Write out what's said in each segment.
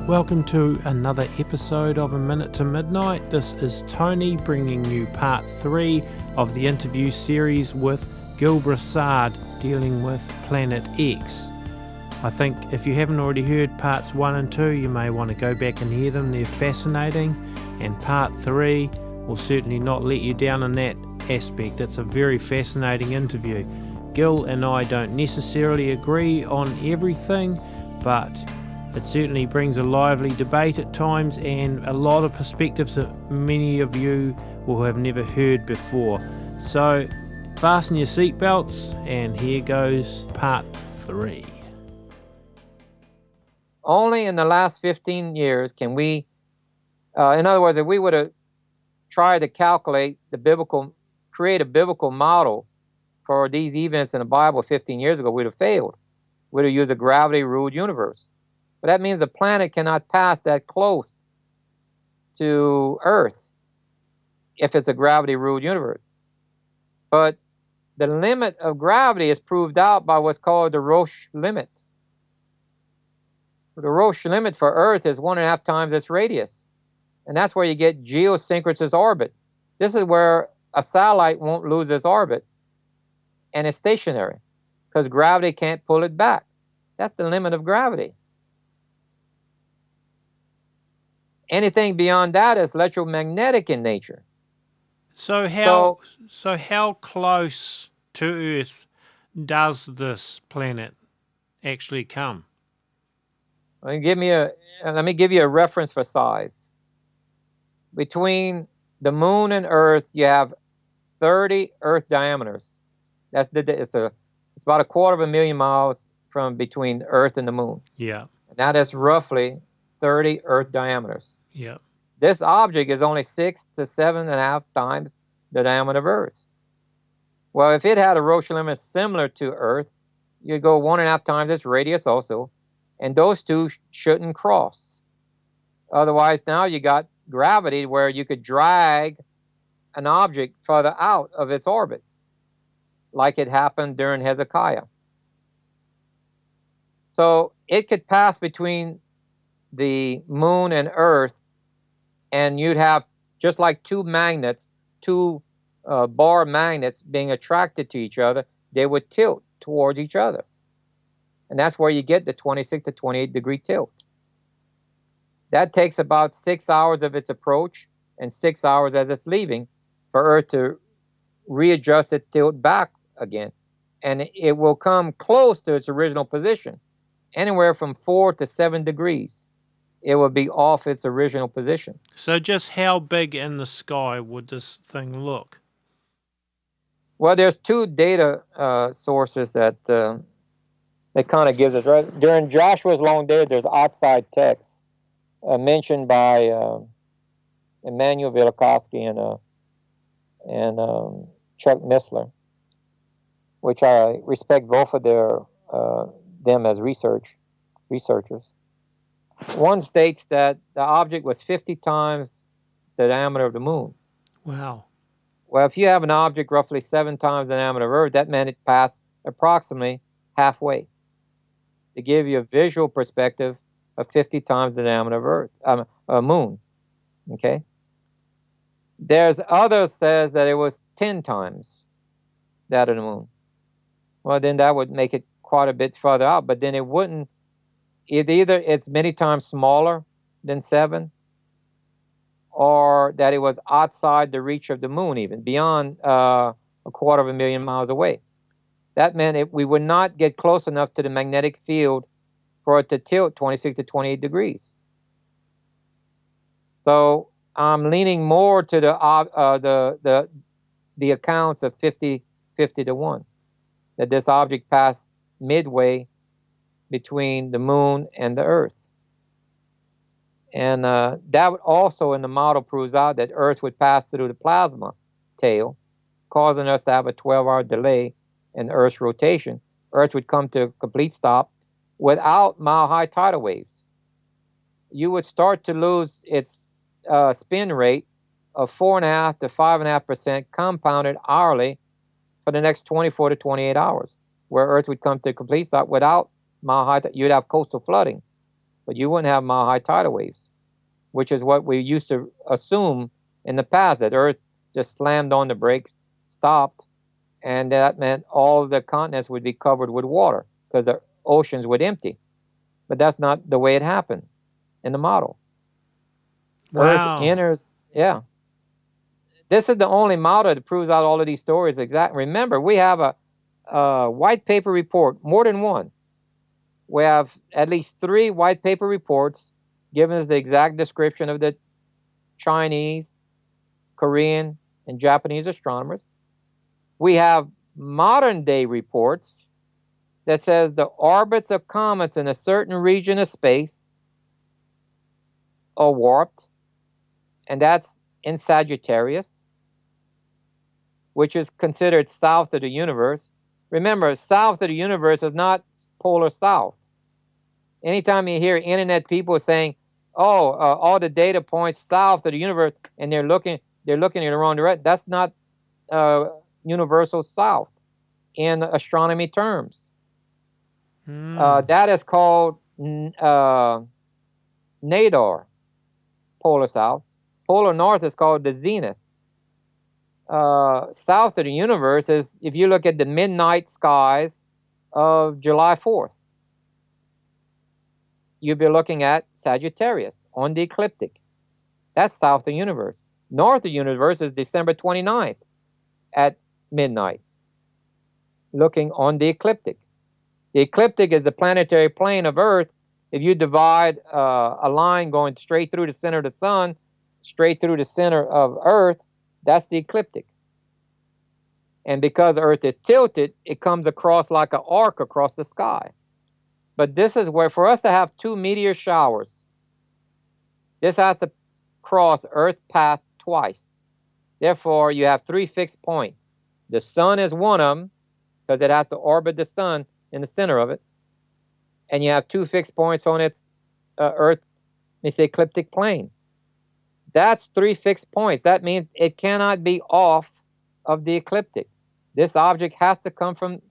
Welcome to another episode of A Minute to Midnight. This is Tony bringing you part 3 of the interview series with Gill Broussard dealing with Planet X. I think if you haven't already heard parts 1 and 2, you may want to go back and hear them. They're fascinating, and part 3 will certainly not let you down in that aspect. It's a very fascinating interview. Gill and I don't necessarily agree on everything, but it certainly brings a lively debate at times and a lot of perspectives that many of you will have never heard before. So fasten your seatbelts, and here goes part 3. Only in the last 15 years can we, in other words, if we would have tried to calculate create a biblical model for these events in the Bible 15 years ago, we'd have failed. We'd have used a gravity-ruled universe. But that means the planet cannot pass that close to Earth if it's a gravity-ruled universe. But the limit of gravity is proved out by what's called the Roche limit. The Roche limit for Earth is 1.5 times its radius. And that's where you get geosynchronous orbit. This is where a satellite won't lose its orbit and it's stationary because gravity can't pull it back. That's the limit of gravity. Anything beyond that is electromagnetic in nature. So how close to Earth does this planet actually come? Let me give you a reference for size. Between the moon and Earth, you have 30 Earth diameters. It's about 250,000 miles from between Earth and the moon. Yeah. And that is roughly 30 Earth diameters. Yeah. This object is only 6 to 7.5 times the diameter of Earth. Well, if it had a Roche limit similar to Earth, you'd go 1.5 times its radius also, and those two shouldn't cross. Otherwise, now you got gravity where you could drag an object further out of its orbit, like it happened during Hezekiah. So it could pass between the moon and Earth, and you'd have just like two bar magnets being attracted to each other. They would tilt towards each other, and that's where you get the 26 to 28 degree tilt. That takes about 6 hours of its approach and 6 hours as it's leaving for Earth to readjust its tilt back again, and it will come close to its original position, anywhere from 4 to 7 degrees. It would be off its original position. So just how big in the sky would this thing look? Well, there's two data sources that kind of gives us, right? During Joshua's long day, there's outside text mentioned by Emmanuel Velikovsky and Chuck Missler, which I respect both of them as researchers. One states that the object was 50 times the diameter of the moon. Wow. Well, if you have an object roughly 7 times the diameter of Earth, that meant it passed approximately halfway. To give you a visual perspective of 50 times the diameter of Earth, moon. Okay. There's others says that it was 10 times that of the moon. Well, then that would make it quite a bit further out, but then it wouldn't. Either it's many times smaller than 7, or that it was outside the reach of the moon, even beyond 250,000 miles away. That meant we would not get close enough to the magnetic field for it to tilt 26 to 28 degrees. So I'm leaning more to the accounts of 50 to 1, that this object passed midway between the moon and the Earth. And that would also in the model proves out that Earth would pass through the plasma tail, causing us to have a 12-hour delay in Earth's rotation. Earth would come to a complete stop without mile-high tidal waves. You would start to lose its spin rate of 4.5% to 5.5% compounded hourly for the next 24 to 28 hours, where Earth would come to a complete stop without mile high. You'd have coastal flooding. but you wouldn't have mile-high tidal waves, which is what we used to assume in the past, that Earth just slammed on the brakes, stopped, and that meant all of the continents would be covered with water because the oceans would empty. But that's not the way it happened in the model. Wow. Earth enters, yeah. This is the only model that proves out all of these stories exactly. Remember, we have a white paper report, more than one. We have at least 3 white paper reports giving us the exact description of the Chinese, Korean, and Japanese astronomers. We have modern day reports that says the orbits of comets in a certain region of space are warped, and that's in Sagittarius, which is considered south of the universe. Remember, south of the universe is not polar south. Anytime you hear internet people saying, "Oh, all the data points south of the universe," and they're looking in the wrong direction, that's not universal south in astronomy terms. That is called Nadar, polar south. Polar north is called the zenith. South of the universe is, if you look at the midnight skies of July 4th, you'll be looking at Sagittarius on the ecliptic. That's south of the universe. North of the universe is December 29th at midnight, looking on the ecliptic. The ecliptic is the planetary plane of Earth. If you divide a line going straight through the center of the sun, straight through the center of Earth, that's the ecliptic. And because Earth is tilted, it comes across like an arc across the sky. But this is where, for us to have 2 meteor showers, this has to cross Earth path twice. Therefore, you have 3 fixed points. The sun is one of them, because it has to orbit the sun in the center of it. And you have 2 fixed points on its ecliptic plane. That's 3 fixed points. That means it cannot be off of the ecliptic. This object has to come from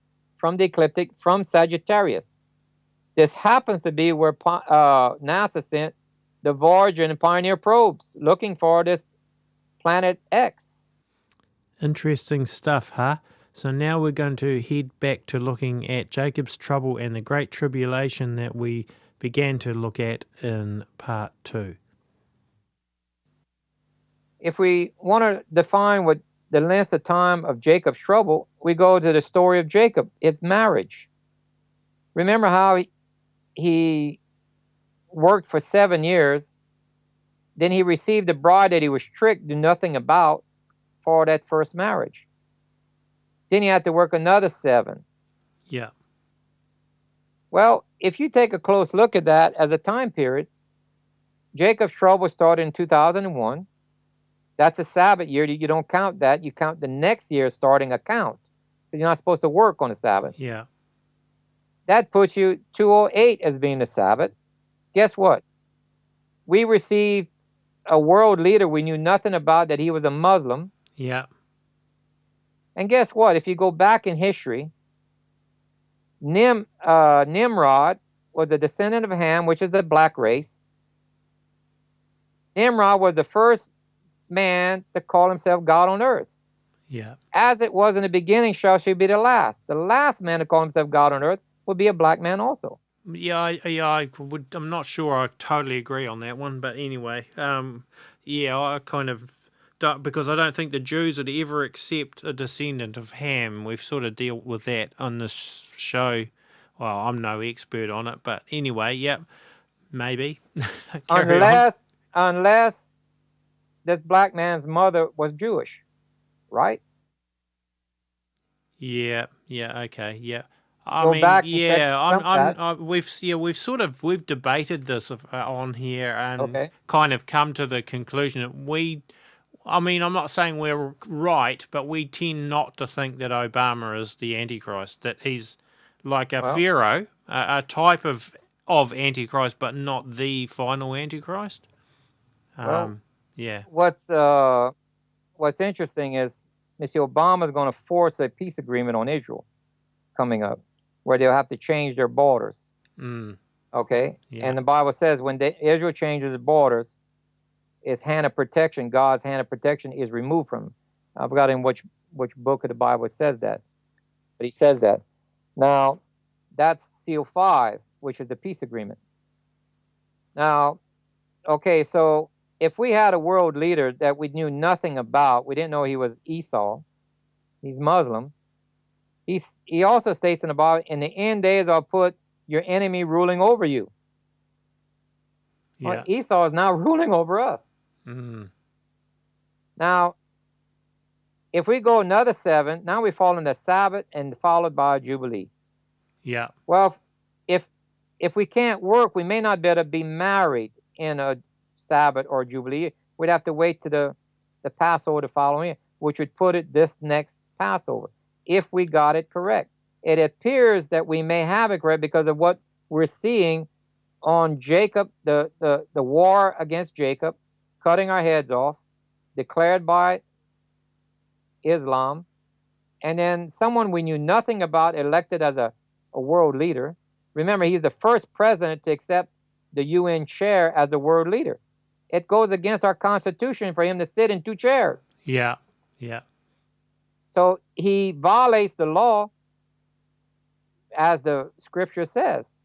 the ecliptic, from Sagittarius. This happens to be where NASA sent the Voyager and Pioneer probes looking for this planet X. Interesting stuff, huh? So now we're going to head back to looking at Jacob's Trouble and the Great Tribulation that we began to look at in part 2. If we want to define what the length of time of Jacob's trouble, we go to the story of Jacob, his marriage. Remember how he worked for 7 years, then he received a bride that he was tricked, do nothing about, for that first marriage. Then he had to work another 7. Yeah. Well, if you take a close look at that as a time period, Jacob's trouble started in 2001. That's a Sabbath year. You don't count that. You count the next year starting a count, because you're not supposed to work on the Sabbath. Yeah. That puts you 208 as being the Sabbath. Guess what? We received a world leader we knew nothing about, that he was a Muslim. Yeah. And guess what? If you go back in history, Nimrod was a descendant of Ham, which is the black race. Nimrod was the first man to call himself God on earth. Yeah. As it was in the beginning, shall she be the last. The last man to call himself God on earth would be a black man also. I'm not sure I totally agree on that one, but anyway, I kind of don't, because I don't think the Jews would ever accept a descendant of Ham. We've sort of dealt with that on this show. Well, I'm no expert on it, but anyway, maybe. Unless this black man's mother was Jewish, right? Yeah, okay, yeah. We've debated this on here and kind of come to the conclusion that I'm not saying we're right, but we tend not to think that Obama is the Antichrist, that he's like a pharaoh, a type of Antichrist, but not the final Antichrist. What's interesting is Mr. Obama is going to force a peace agreement on Israel coming up, where they'll have to change their borders. Okay? Yeah. And the Bible says when Israel changes its borders, its hand of protection, God's hand of protection, is removed from them. I forgot in which book of the Bible it says that. But he says that. Now, that's seal 5, which is the peace agreement. Now, okay, so if we had a world leader that we knew nothing about, we didn't know he was Esau, he's Muslim. He also states in the Bible, in the end days I'll put your enemy ruling over you. Yeah. Well, Esau is now ruling over us. Mm. Now, if we go another 7, now we fall into Sabbath and followed by a Jubilee. Yeah. Well, if we can't work, we may not be able to be married in a Sabbath or Jubilee. We'd have to wait to the Passover the following year, which would put it this next Passover, if we got it correct. It appears that we may have it correct because of what we're seeing on Jacob, the war against Jacob, cutting our heads off, declared by Islam, and then someone we knew nothing about elected as a world leader. Remember, he's the first president to accept the UN chair as the world leader. It goes against our Constitution for him to sit in 2 chairs. Yeah. Yeah. So he violates the law, as the scripture says.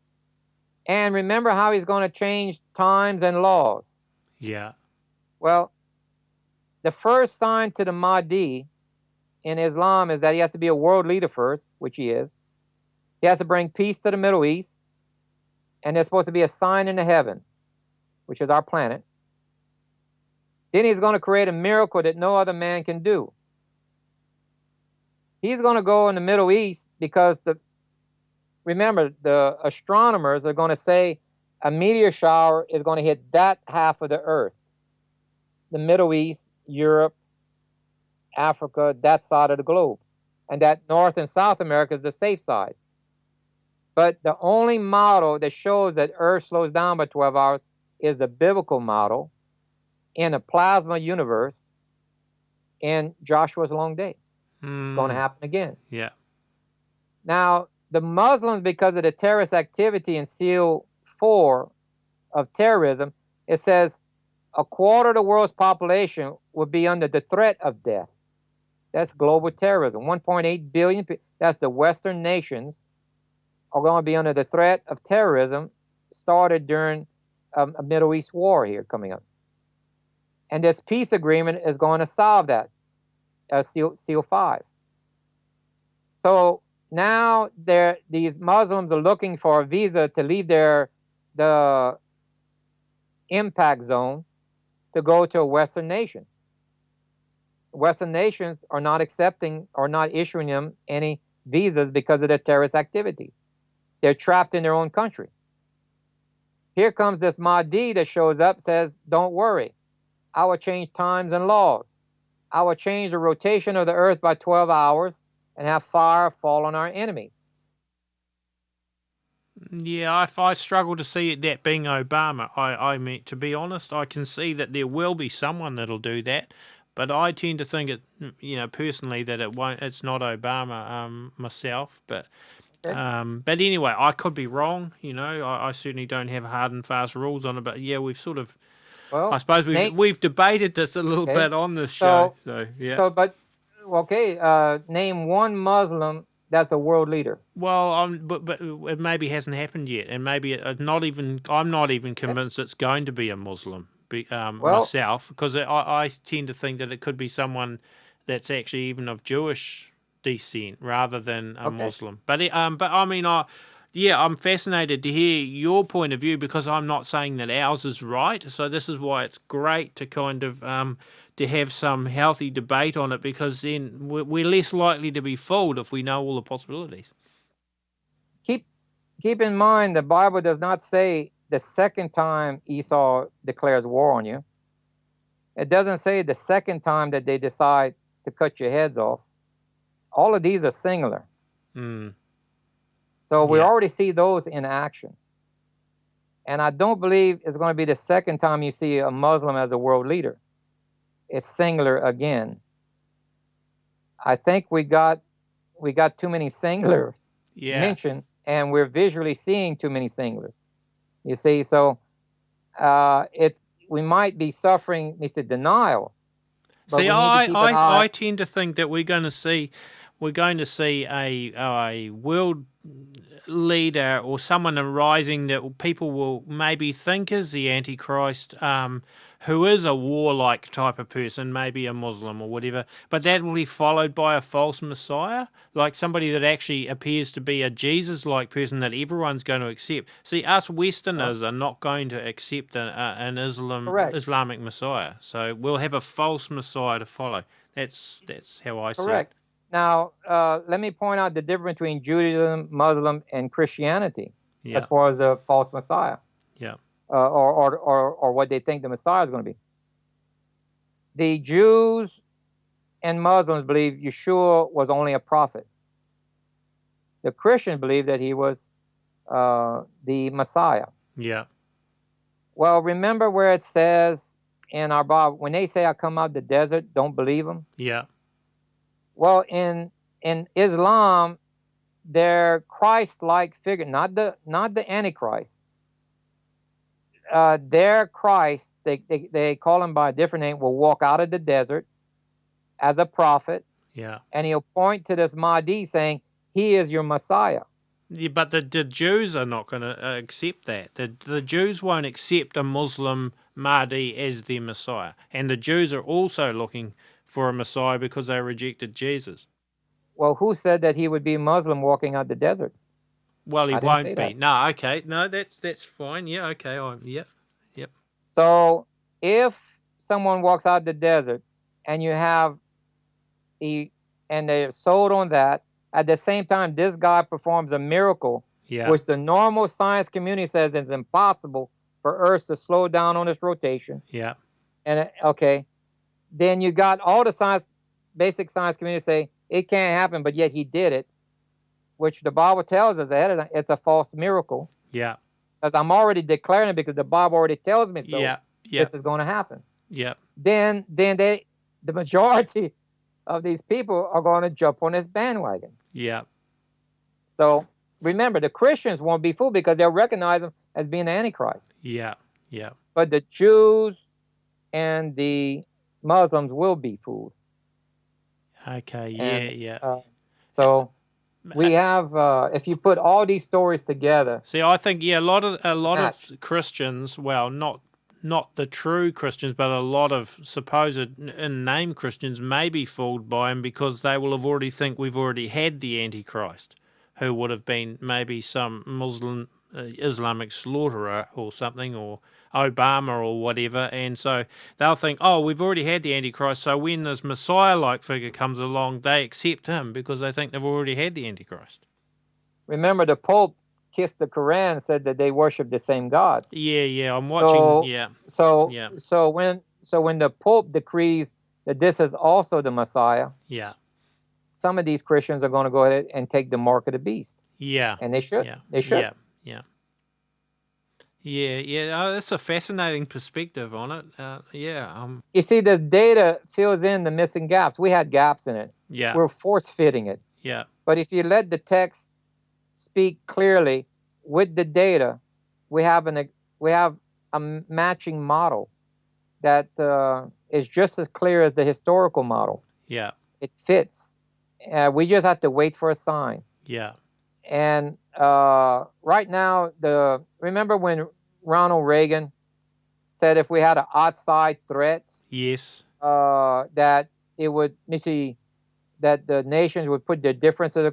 And remember how he's going to change times and laws. Yeah. Well, the first sign to the Mahdi in Islam is that he has to be a world leader first, which he is. He has to bring peace to the Middle East. And there's supposed to be a sign in the heaven, which is our planet. Then he's going to create a miracle that no other man can do. He's going to go in the Middle East because remember, the astronomers are going to say a meteor shower is going to hit that half of the earth. The Middle East, Europe, Africa, that side of the globe. And that North and South America is the safe side. But the only model that shows that Earth slows down by 12 hours is the biblical model in a plasma universe in Joshua's long day. It's going to happen again. Yeah. Now, the Muslims, because of the terrorist activity in Seal 4 of terrorism, it says a quarter of the world's population would be under the threat of death. That's global terrorism. 1.8 billion people. That's the Western nations are going to be under the threat of terrorism started during a Middle East war here coming up. And this peace agreement is going to solve that, Seal 5. So now these Muslims are looking for a visa to leave the impact zone to go to a Western nation. Western nations are not accepting or not issuing them any visas because of their terrorist activities. They're trapped in their own country. Here comes this Mahdi that shows up, says, don't worry. I will change times and laws. I will change the rotation of the earth by 12 hours and have fire fall on our enemies. Yeah, I struggle to see that being Obama. I mean, to be honest, I can see that there will be someone that'll do that, but I tend to think personally that it won't. It's not Obama myself, but. But anyway, I could be wrong. I certainly don't have hard and fast rules on it. But yeah, we've sort of, I suppose we've debated this a little bit on this show. So yeah. Name one Muslim that's a world leader. Well, but it maybe hasn't happened yet, and maybe I'm not even convinced it's going to be a Muslim myself, because I tend to think that it could be someone that's actually even of Jewish descent rather than a Muslim. But I mean, I'm fascinated to hear your point of view, because I'm not saying that ours is right. So this is why it's great to kind of to have some healthy debate on it, because then we're less likely to be fooled if we know all the possibilities. Keep in mind, the Bible does not say the second time Esau declares war on you. It doesn't say the second time that they decide to cut your heads off. All of these are singular. So we already see those in action. And I don't believe it's going to be the second time you see a Muslim as a world leader. It's singular again. I think we got too many singulars mentioned, and we're visually seeing too many singulars. You see, so we might be suffering, Mr. Denial. But See, we need to keep an eye. I tend to think that we're going to see a world leader or someone arising that people will maybe think is the Antichrist, who is a warlike type of person, maybe a Muslim or whatever, but that will be followed by a false Messiah, like somebody that actually appears to be a Jesus-like person that everyone's going to accept. See, us Westerners are not going to accept an Islamic Messiah, so we'll have a false Messiah to follow. That's how I see it. Correct. Now, let me point out the difference between Judaism, Muslim, and Christianity as far as the false Messiah. Yeah. Or what they think the Messiah is going to be. The Jews and Muslims believe Yeshua was only a prophet. The Christians believe that he was the Messiah. Yeah. Well, remember where it says in our Bible, when they say I come out of the desert, don't believe them? Yeah. Well, in Islam, their Christ-like figure, not the Antichrist. Their Christ, they call him by a different name, will walk out of the desert as a prophet. Yeah. And he'll point to this Mahdi saying, he is your Messiah. Yeah, but the Jews are not going to accept that. The Jews won't accept a Muslim Mahdi as their Messiah. And the Jews are also looking for a Messiah because they rejected Jesus. Well, who said that he would be Muslim walking out the desert? Well, he won't be. No, okay. No, that's fine. Yeah, okay. Yep. So if someone walks out the desert and you have and they're sold on that, at the same time, this guy performs a miracle, which the normal science community says is impossible for Earth to slow down on its rotation. Yeah. And then you got all the basic science community say it can't happen, but yet he did it, which the Bible tells us that it's a false miracle. Yeah. Because I'm already declaring it because the Bible already tells me so. This is going to happen. Yeah. Then the majority of these people are going to jump on this bandwagon. Yeah. So remember, the Christians won't be fooled because they'll recognize him as being the Antichrist. Yeah. But the Jews and the Muslims will be fooled. Okay. So we have, if you put all these stories together. See, I think a lot of Christians, well, not the true Christians, but a lot of supposed in-name Christians may be fooled by him because they will have already think we've already had the Antichrist, who would have been maybe some Muslim Islamic slaughterer or something, or Obama or whatever, and so they'll think, oh, we've already had the Antichrist, so when this Messiah-like figure comes along, they accept him because they think they've already had the Antichrist. Remember, the Pope kissed the Quran and said that they worship the same God. Yeah, I'm watching. So when the Pope decrees that this is also the Messiah, some of these Christians are going to go ahead and take the mark of the beast. Yeah, and they should. They should. Yeah. Oh, that's a fascinating perspective on it. You see, the data fills in the missing gaps. We had gaps in it. Yeah. We're force-fitting it. Yeah. But if you let the text speak clearly with the data, we have a matching model that is just as clear as the historical model. Yeah. It fits. We just have to wait for a sign. Yeah. And right now, remember when Ronald Reagan said if we had an outside threat, yes, that it would, that the nations would put their differences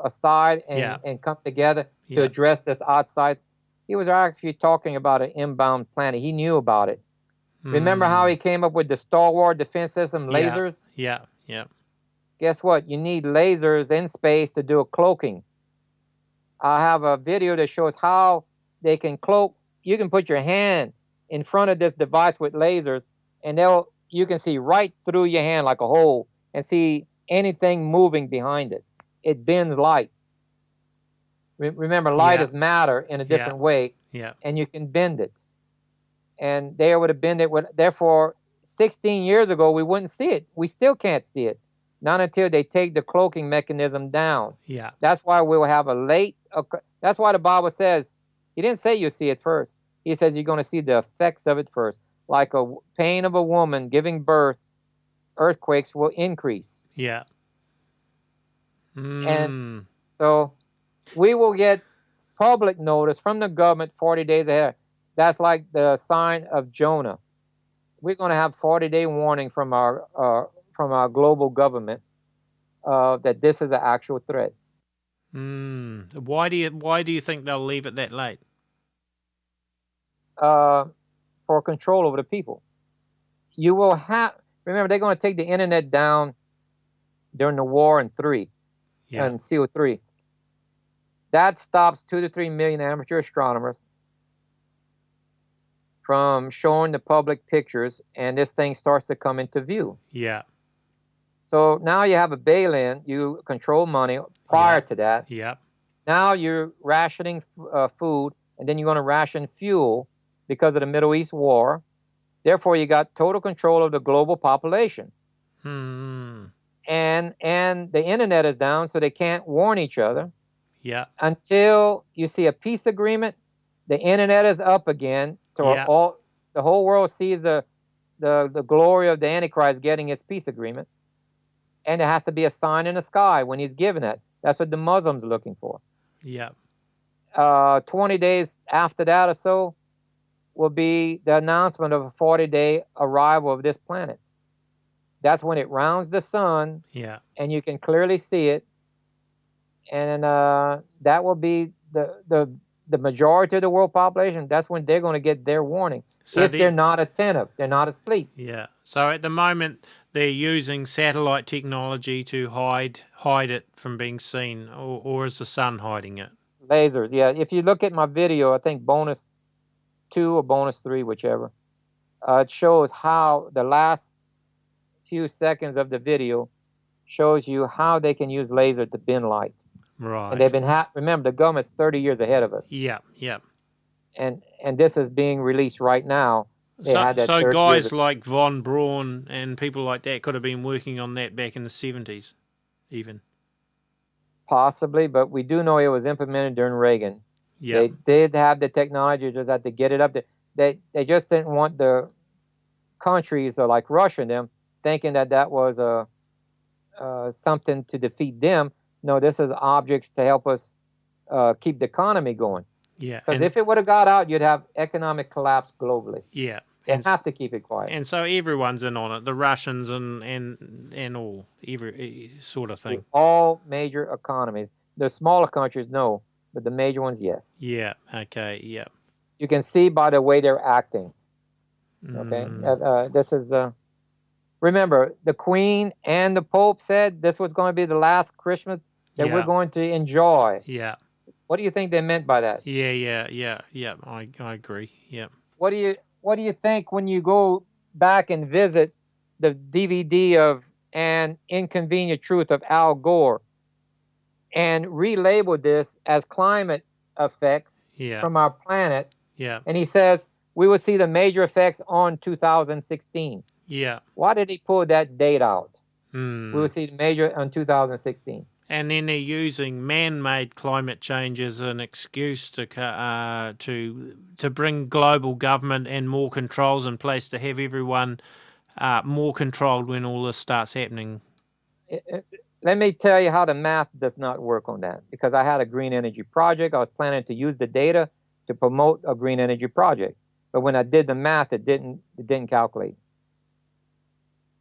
aside and come together to address this outside. He was actually talking about an inbound planet. He knew about it. Remember how he came up with the Star Wars defense system, lasers? Yeah. Guess what? You need lasers in space to do a cloaking. I have a video that shows how they can cloak. You can put your hand in front of this device with lasers, and you can see right through your hand like a hole and see anything moving behind it. It bends light. Remember, light is matter in a different way, and you can bend it. And they would have bent it. Therefore, 16 years ago, we wouldn't see it. We still can't see it. Not until they take the cloaking mechanism down. Yeah. That's why we'll have that's why the Bible says He didn't say you see it first. He says you're going to see the effects of it first. Like a pain of a woman giving birth, earthquakes will increase. Yeah. And so we will get public notice from the government 40 days ahead. That's like the sign of Jonah. We're going to have 40-day warning from our global government that this is an actual threat. Why do you think they'll leave it that late? For control over the people. You will have, remember, they're going to take the internet down during the war in 3 and CO3. That stops 2 to 3 million amateur astronomers from showing the public pictures, and this thing starts to come into view. Yeah. So now you have a bail-in. You control money. Prior to that, now you're rationing food, and then you're going to ration fuel because of the Middle East war. Therefore, you got total control of the global population. And the internet is down, so they can't warn each other. Yeah. Until you see a peace agreement, the internet is up again. So the whole world sees the glory of the Antichrist getting his peace agreement. And there has to be a sign in the sky when he's given it. That's what the Muslims are looking for. Yeah. 20 days after that or so will be the announcement of a 40-day arrival of this planet. That's when it rounds the sun. Yeah. And you can clearly see it. And that will be the majority of the world population. That's when they're going to get their warning. So if they're not attentive, they're not asleep. Yeah. So at the moment, they're using satellite technology to hide it from being seen, or is the sun hiding it? Lasers, yeah. If you look at my video, I think bonus 2 or bonus 3, whichever, it shows how the last few seconds of the video shows you how they can use laser to bend light. Right. And they've been remember, the government's 30 years ahead of us. Yeah, yeah. And this is being released right now. So guys like von Braun and people like that could have been working on that back in the 70s, even. Possibly, but we do know it was implemented during Reagan. Yeah. They did have the technology, just had to get it up there. They just didn't want the countries like Russia and them thinking that was something to defeat them. No, this is objects to help us keep the economy going. Yeah. Because if it would have got out, you'd have economic collapse globally. Yeah. They have to keep it quiet. And so everyone's in on it, the Russians and all, every sort of thing. All major economies. The smaller countries, no, but the major ones, yes. Yeah, okay, yeah. You can see by the way they're acting. Okay? This is... remember, the Queen and the Pope said this was going to be the last Christmas that we're going to enjoy. Yeah. What do you think they meant by that? Yeah. I agree. Yeah. What do you think when you go back and visit the DVD of An Inconvenient Truth of Al Gore and relabel this as climate effects from our planet? Yeah. And he says we will see the major effects on 2016. Yeah. Why did he pull that date out? We will see the major on 2016. And then they're using man-made climate change as an excuse to bring global government and more controls in place to have everyone more controlled when all this starts happening. Let me tell you how the math does not work on that. Because I had a green energy project. I was planning to use the data to promote a green energy project. But when I did the math, it didn't calculate.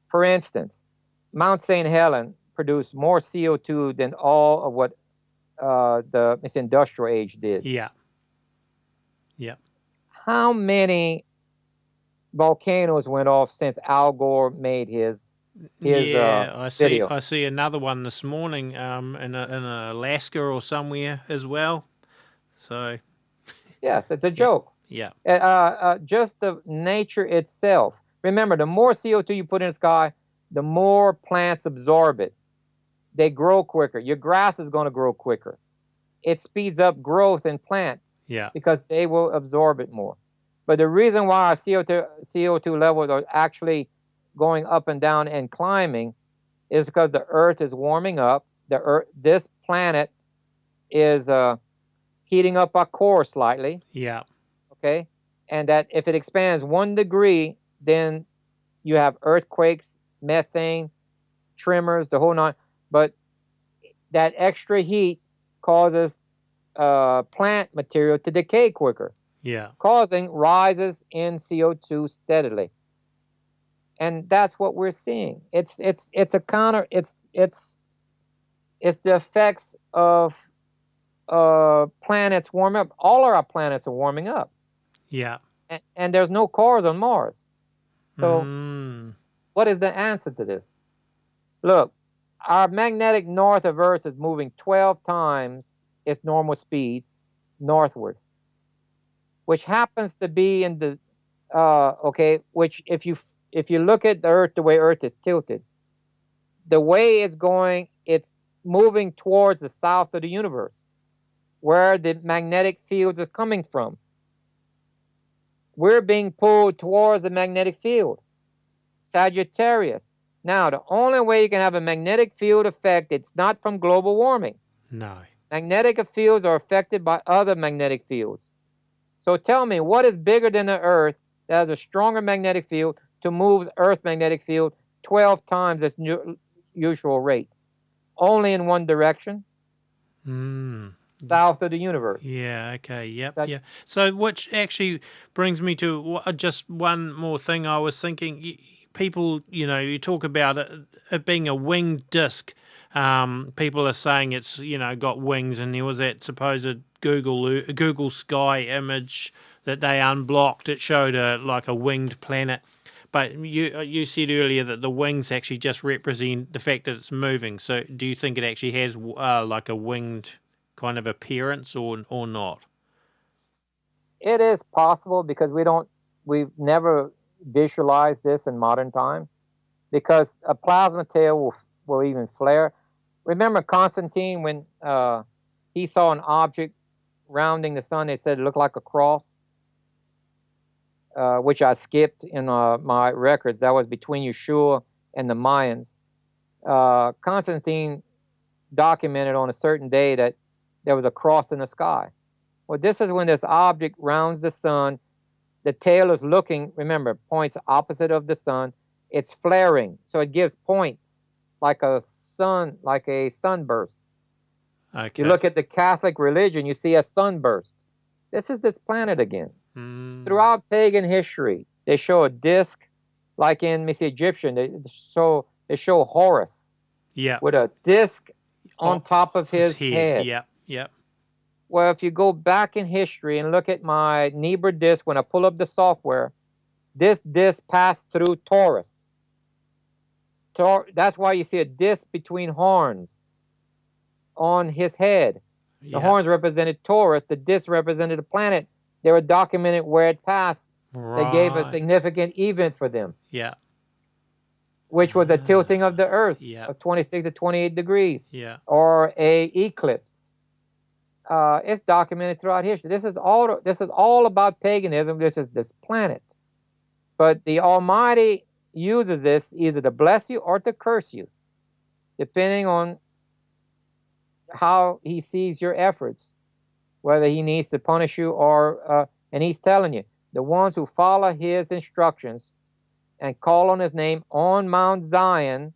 For instance, Mount St. Helens produced more CO2 than all of what this industrial age did. Yeah. Yeah. How many volcanoes went off since Al Gore made his video? I see another one this morning in Alaska or somewhere as well. So. Yes, it's a joke. Yeah. Just the nature itself. Remember, the more CO2 you put in the sky, the more plants absorb it. They grow quicker. Your grass is going to grow quicker. It speeds up growth in plants because they will absorb it more. But the reason why our CO2 levels are actually going up and down and climbing is because the Earth is warming up. This planet is heating up our core slightly. Yeah. Okay, and that if it expands 1 degree, then you have earthquakes, methane, tremors, the whole nine. But that extra heat causes plant material to decay quicker. Yeah. Causing rises in CO2 steadily. And that's what we're seeing. It's a counter. It's the effects of planets warming up. All of our planets are warming up. Yeah. And there's no cores on Mars. So what is the answer to this? Look, our magnetic north of Earth is moving 12 times its normal speed northward, which happens to be in the which if you look at the Earth, the way Earth is tilted, the way it's going, it's moving towards the south of the universe, where the magnetic fields are coming from. We're being pulled towards the magnetic field, Sagittarius. Now, the only way you can have a magnetic field effect, it's not from global warming. No. Magnetic fields are affected by other magnetic fields. So tell me, what is bigger than the Earth that has a stronger magnetic field to move Earth's magnetic field 12 times its usual rate? Only in one direction. South of the universe. Yeah, okay, yep, yeah. So which actually brings me to just one more thing I was thinking. People, you talk about it being a winged disc. People are saying it's, got wings, and there was that supposed Google Sky image that they unblocked. It showed a winged planet. But you said earlier that the wings actually just represent the fact that it's moving. So do you think it actually has like a winged kind of appearance or not? It is possible, because we've never visualized this in modern time, because a plasma tail will even flare. Remember Constantine, when he saw an object rounding the sun, they said it looked like a cross, which I skipped in my records. That was between Yeshua and the Mayans. Constantine documented on a certain day that there was a cross in the sky. Well, this is when this object rounds the sun. The tail is looking, remember, points opposite of the sun. It's flaring, so it gives points like a sunburst. Okay. You look at the Catholic religion, you see a sunburst. This is this planet again. Throughout pagan history, they show a disc, like in Egyptian, they show Horus with a disc on top of his head. Yep. Well, if you go back in history and look at my Nebra disc, when I pull up the software, this disc passed through Taurus. That's why you see a disc between horns on his head. The horns represented Taurus. The disc represented a planet. They were documented where it passed. They gave a significant event for them. Yeah. Which was a tilting of the Earth of 26 to 28 degrees. Yeah. Or a eclipse. It's documented throughout history. This is all about paganism. This is this planet. But the Almighty uses this either to bless you or to curse you, depending on how he sees your efforts, whether he needs to punish you or, and he's telling you, the ones who follow his instructions and call on his name on Mount Zion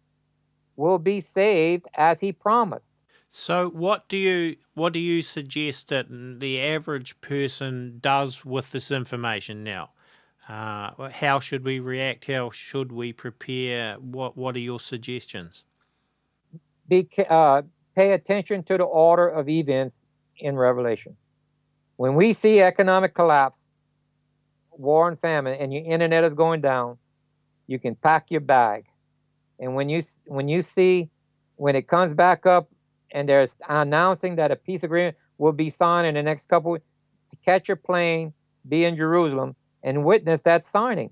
will be saved as he promised. So what do you suggest that the average person does with this information now? How should we react? How should we prepare? What are your suggestions? Pay attention to the order of events in Revelation. When we see economic collapse, war and famine, and your internet is going down, you can pack your bag. And when it comes back up and there's announcing that a peace agreement will be signed in the next couple of weeks, catch your plane, be in Jerusalem, and witness that signing.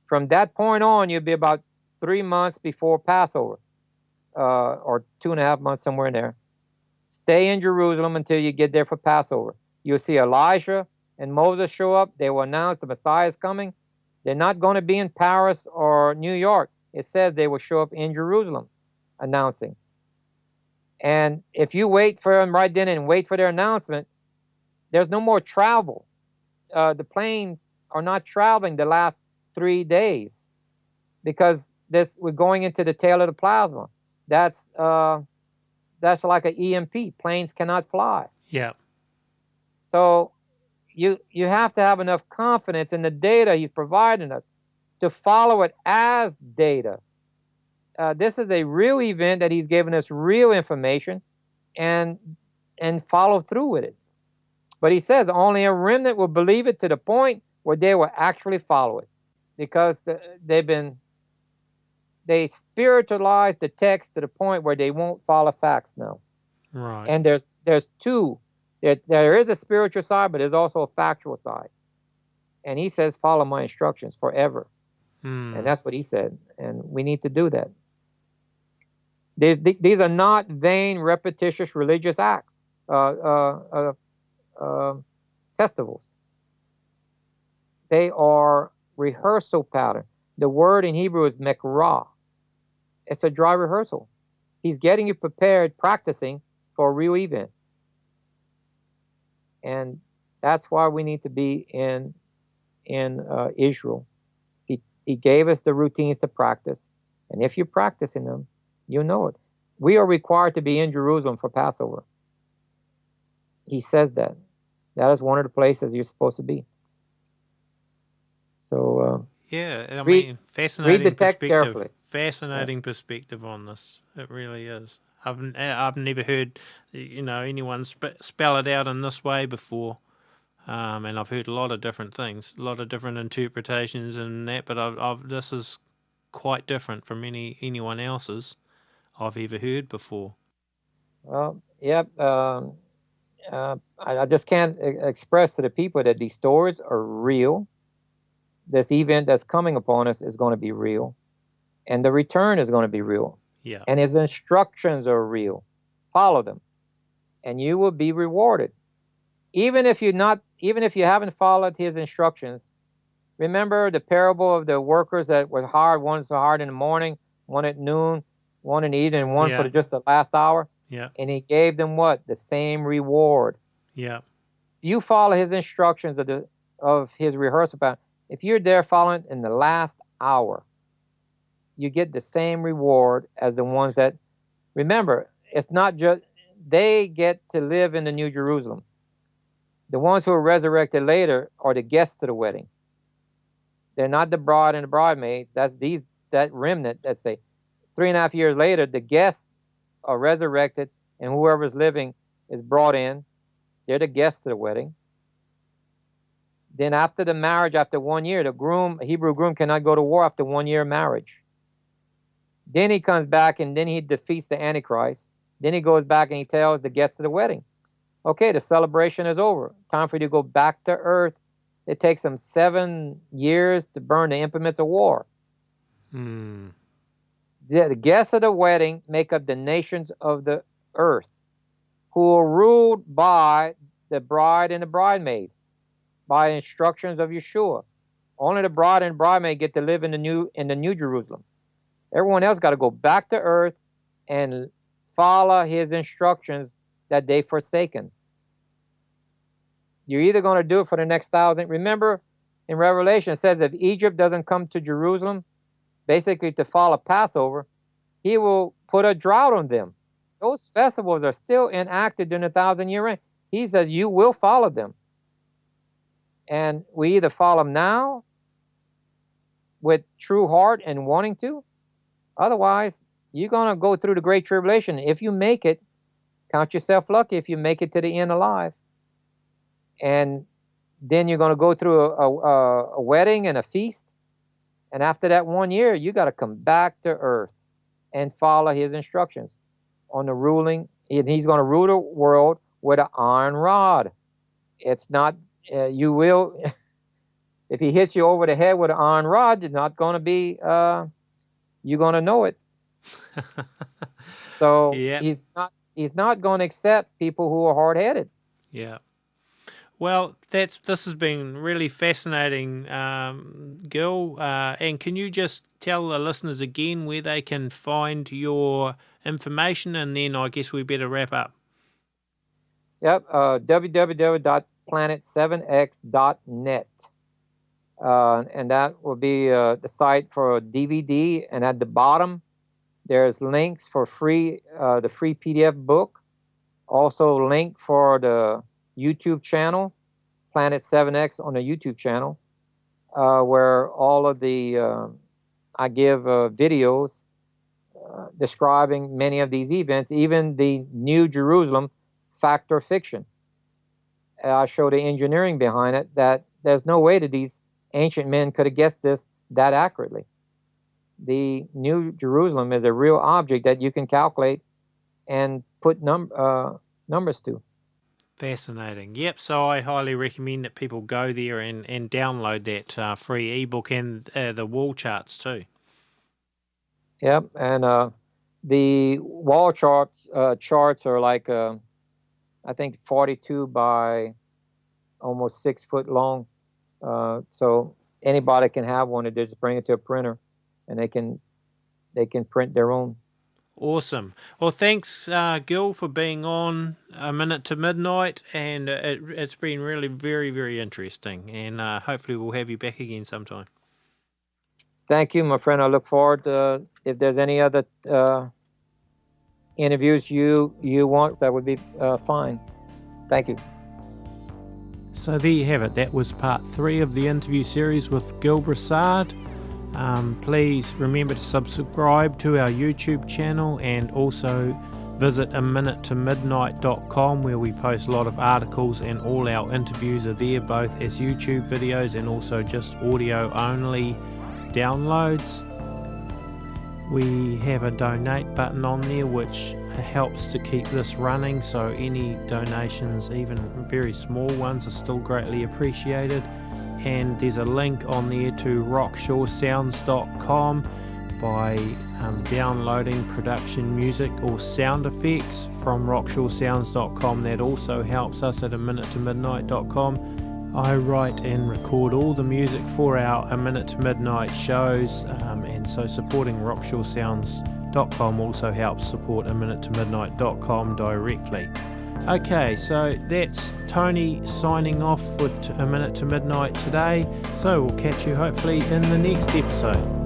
From that point on, you'll be about 3 months before Passover, or 2.5 months, somewhere in there. Stay in Jerusalem until you get there for Passover. You'll see Elijah and Moses show up. They will announce the Messiah is coming. They're not going to be in Paris or New York. It says they will show up in Jerusalem announcing. And if you wait for them right then and wait for their announcement, there's no more travel. The planes are not traveling the last 3 days because we're going into the tail of the plasma. That's like an EMP. Planes cannot fly. Yeah. So you have to have enough confidence in the data he's providing us to follow it as data. This is a real event that he's given us real information, and follow through with it. But he says only a remnant will believe it to the point where they will actually follow it, because they spiritualize the text to the point where they won't follow facts now. Right. And there's two. There is a spiritual side, but there's also a factual side. And he says, follow my instructions forever. And that's what he said. And we need to do that. These are not vain, repetitious religious acts, festivals. They are rehearsal pattern. The word in Hebrew is mekrah. It's a dry rehearsal. He's getting you prepared, practicing for a real event. And that's why we need to be in Israel. He gave us the routines to practice. And if you're practicing them, you know it. We are required to be in Jerusalem for Passover. He says that. That is one of the places you're supposed to be. So yeah, I mean, fascinating. Read the text perspective. carefully. Fascinating perspective on this. It really is. I've never heard anyone spell it out in this way before, and I've heard a lot of different things, a lot of different interpretations and that. But this is quite different from anyone else's I've ever heard before. Well, yep. I just can't express to the people that these stories are real. This event that's coming upon us is going to be real, and the return is going to be real. Yeah. And his instructions are real. Follow them, and you will be rewarded. Even if you haven't followed his instructions, remember the parable of the workers that were hired. One's hired in the morning, one at noon, one in the evening, and one for just the last hour. Yeah. And he gave them what? The same reward. Yeah. If you follow his instructions of his rehearsal pattern, if you're there following in the last hour, you get the same reward as the ones that, remember, it's not just, they get to live in the New Jerusalem. The ones who are resurrected later are the guests to the wedding. They're not the bride and the bridesmaids. That remnant, let's say, 3.5 years later, the guests are resurrected, and whoever's living is brought in. They're the guests to the wedding. Then after the marriage, after 1 year, a Hebrew groom cannot go to war after 1 year of marriage. Then he comes back, and then he defeats the Antichrist. Then he goes back and he tells the guests to the wedding, okay, the celebration is over. Time for you to go back to earth. It takes them 7 years to burn the implements of war. The guests of the wedding make up the nations of the earth, who are ruled by the bride and the bridesmaid, by instructions of Yeshua. Only the bride and bridesmaid get to live in the New Jerusalem. Everyone else got to go back to earth and follow his instructions that they've forsaken. You're either going to do it for the next 1,000. Remember, in Revelation, it says if Egypt doesn't come to Jerusalem, basically to follow Passover, he will put a drought on them. Those festivals are still enacted during the 1,000-year reign. He says you will follow them. And we either follow them now with true heart and wanting to. Otherwise, you're going to go through the Great Tribulation. If you make it, count yourself lucky if you make it to the end alive. And then you're going to go through a wedding and a feast. And after that 1 year, you got to come back to earth and follow his instructions on the ruling. And he's going to rule the world with an iron rod. It's not, you will, if he hits you over the head with an iron rod, it's not going to be, you're going to know it. So he's not going to accept people who are hard-headed. Yeah. Well, this has been really fascinating, Gill. And can you just tell the listeners again where they can find your information, and then I guess we better wrap up. Yep, www.pt3 planet7x.net. And that will be the site for DVD. And at the bottom, there's links for the free PDF book. Also, link for the YouTube channel, Planet 7X on the YouTube channel, where all of the I give videos describing many of these events, even the New Jerusalem fact or fiction. I show the engineering behind it, that there's no way that these ancient men could have guessed this that accurately. The New Jerusalem is a real object that you can calculate and put numbers to. Fascinating. Yep, so I highly recommend that people go there and download that free ebook and the wall charts too. Yep, and the wall charts are like, I think, 42 by almost 6 foot long. So anybody can have one. They just bring it to a printer, and they can print their own. Awesome. Well, thanks, Gill, for being on A Minute to Midnight, and it's been really very, very interesting, and hopefully we'll have you back again sometime. Thank you, my friend. I look forward to, if there's any other interviews you want, that would be fine. Thank you. So there you have it. That was part 3 of the interview series with Gill Broussard. Please remember to subscribe to our YouTube channel, and also visit aminutetomidnight.com, where we post a lot of articles, and all our interviews are there, both as YouTube videos and also just audio only downloads. We have a donate button on there which helps to keep this running, so any donations, even very small ones, are still greatly appreciated. And there's a link on there to rockshoresounds.com. By downloading production music or sound effects from rockshoresounds.com, that also helps us at aminutetomidnight.com. I write and record all the music for our A Minute to Midnight shows, and so supporting rockshoresounds.com also helps support aminutetomidnight.com directly. Okay, so that's Tony signing off for A Minute to Midnight today, so we'll catch you hopefully in the next episode.